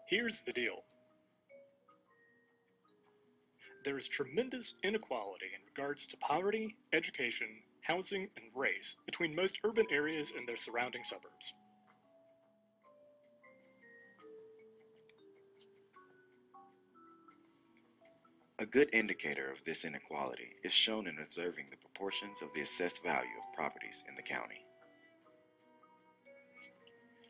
Here's the deal. There is tremendous inequality in regards to poverty, education, housing, and race between most urban areas and their surrounding suburbs. A good indicator of this inequality is shown in observing the proportions of the assessed value of properties in the county.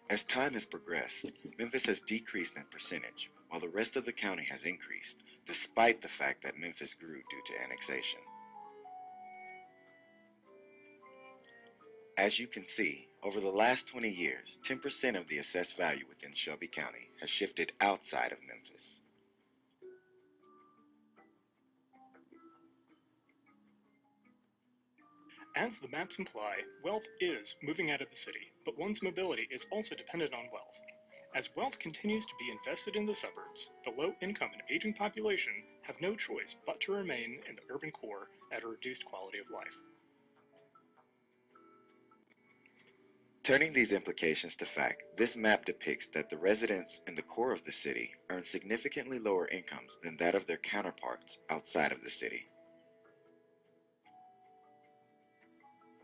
As time has progressed, Memphis has decreased in percentage, while the rest of the county has increased, despite the fact that Memphis grew due to annexation. As you can see, over the last 20 years, 10% of the assessed value within Shelby County has shifted outside of Memphis. As the maps imply, wealth is moving out of the city, but one's mobility is also dependent on wealth. As wealth continues to be invested in the suburbs, the low-income and aging population have no choice but to remain in the urban core at a reduced quality of life. Turning these implications to fact, this map depicts that the residents in the core of the city earn significantly lower incomes than that of their counterparts outside of the city.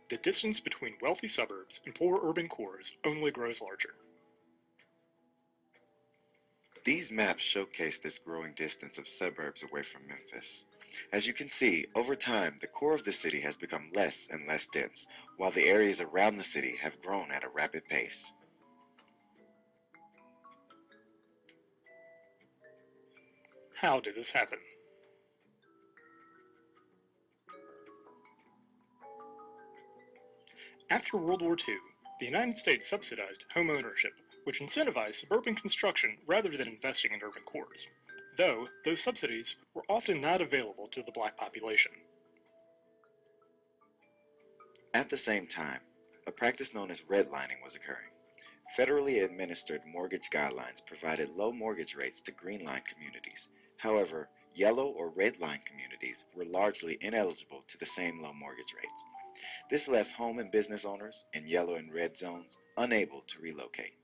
The distance between wealthy suburbs and poor urban cores only grows larger. These maps showcase this growing distance of suburbs away from Memphis. As you can see, over time, the core of the city has become less and less dense, while the areas around the city have grown at a rapid pace. How did this happen? After World War II, the United States subsidized home ownership, which incentivized suburban construction rather than investing in urban cores, though those subsidies were often not available to the black population. At the same time, a practice known as redlining was occurring. Federally administered mortgage guidelines provided low mortgage rates to green line communities. However, yellow or red line communities were largely ineligible to the same low mortgage rates. This left home and business owners in yellow and red zones unable to relocate.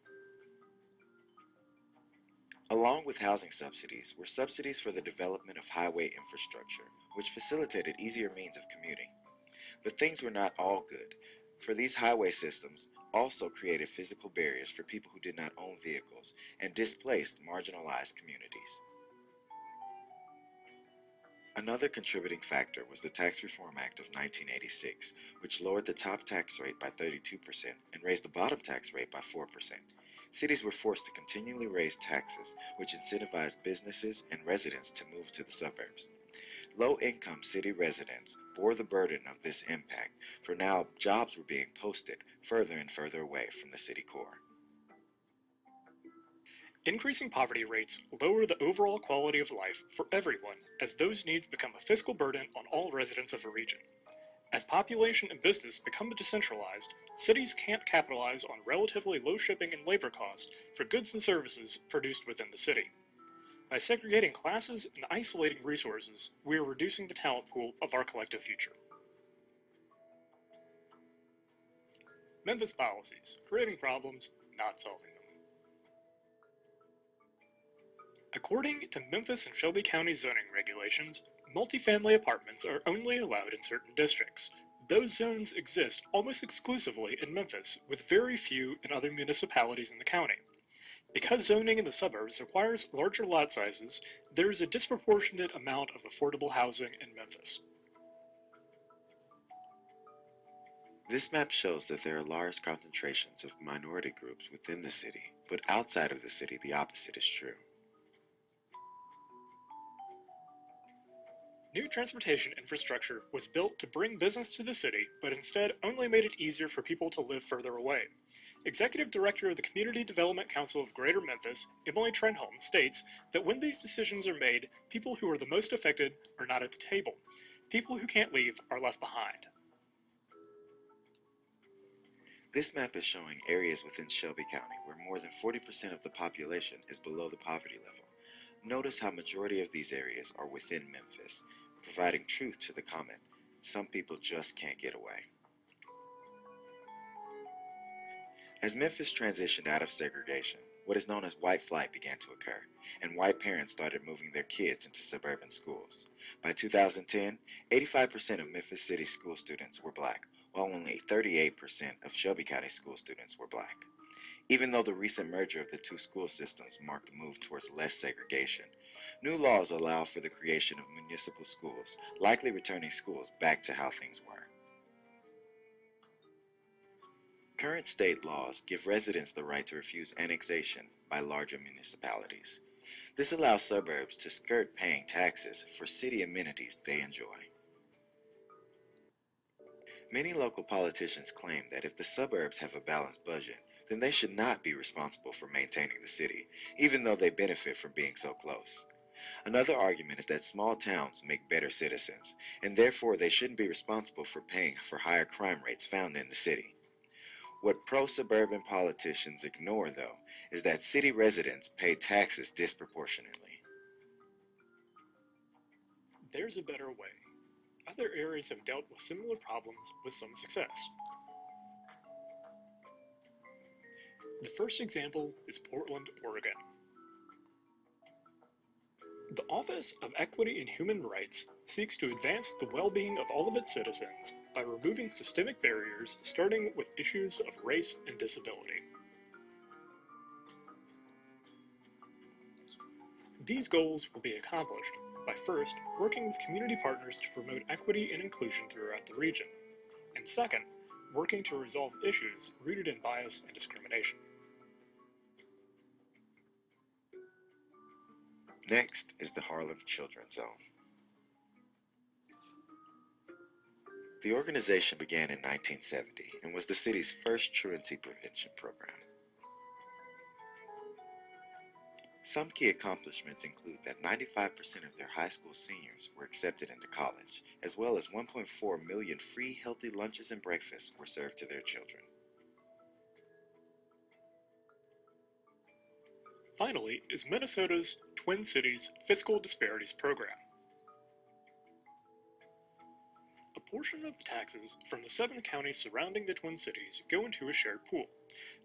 Along with housing subsidies were subsidies for the development of highway infrastructure, which facilitated easier means of commuting. But things were not all good, for these highway systems also created physical barriers for people who did not own vehicles and displaced marginalized communities. Another contributing factor was the Tax Reform Act of 1986, which lowered the top tax rate by 32% and raised the bottom tax rate by 4%. Cities were forced to continually raise taxes, which incentivized businesses and residents to move to the suburbs. Low-income city residents bore the burden of this impact, for now jobs were being posted further and further away from the city core. Increasing poverty rates lower the overall quality of life for everyone, as those needs become a fiscal burden on all residents of a region. As population and business become decentralized, cities can't capitalize on relatively low shipping and labor costs for goods and services produced within the city. By segregating classes and isolating resources, we are reducing the talent pool of our collective future. Memphis policies: creating problems, not solving them. According to Memphis and Shelby County zoning regulations, multifamily apartments are only allowed in certain districts. Those zones exist almost exclusively in Memphis, with very few in other municipalities in the county. Because zoning in the suburbs requires larger lot sizes, there is a disproportionate amount of affordable housing in Memphis. This map shows that there are large concentrations of minority groups within the city, but outside of the city the opposite is true. New transportation infrastructure was built to bring business to the city, but instead only made it easier for people to live further away. Executive Director of the Community Development Council of Greater Memphis, Emily Trenholm, states that when these decisions are made, people who are the most affected are not at the table. People who can't leave are left behind. This map is showing areas within Shelby County where more than 40% of the population is below the poverty level. Notice how majority of these areas are within Memphis, providing truth to the comment, some people just can't get away. As Memphis transitioned out of segregation, what is known as white flight began to occur, and white parents started moving their kids into suburban schools. By 2010, 85% of Memphis City school students were black, while only 38% of Shelby County school students were black. Even though the recent merger of the two school systems marked a move towards less segregation, new laws allow for the creation of municipal schools, likely returning schools back to how things were. Current state laws give residents the right to refuse annexation by larger municipalities. This allows suburbs to skirt paying taxes for city amenities they enjoy. Many local politicians claim that if the suburbs have a balanced budget, then they should not be responsible for maintaining the city, even though they benefit from being so close. Another argument is that small towns make better citizens, and therefore they shouldn't be responsible for paying for higher crime rates found in the city. What pro-suburban politicians ignore, though, is that city residents pay taxes disproportionately. There's a better way. Other areas have dealt with similar problems with some success. The first example is Portland, Oregon. The Office of Equity and Human Rights seeks to advance the well-being of all of its citizens by removing systemic barriers, starting with issues of race and disability. These goals will be accomplished by first working with community partners to promote equity and inclusion throughout the region, and second, working to resolve issues rooted in bias and discrimination. Next is the Harlem Children's Zone. The organization began in 1970 and was the city's first truancy prevention program. Some key accomplishments include that 95% of their high school seniors were accepted into college, as well as 1.4 million free healthy lunches and breakfasts were served to their children. Finally is Minnesota's Twin Cities Fiscal Disparities Program. A portion of the taxes from the 7 counties surrounding the Twin Cities go into a shared pool.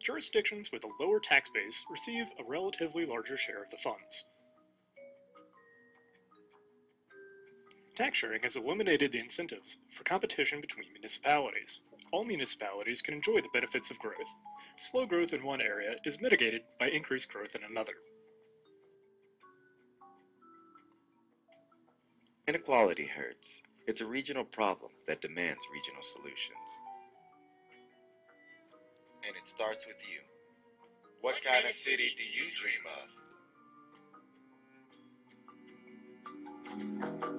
Jurisdictions with a lower tax base receive a relatively larger share of the funds. Tax sharing has eliminated the incentives for competition between municipalities. All municipalities can enjoy the benefits of growth. Slow growth in one area is mitigated by increased growth in another. Inequality hurts. It's a regional problem that demands regional solutions. And it starts with you. What kind of city do you dream of?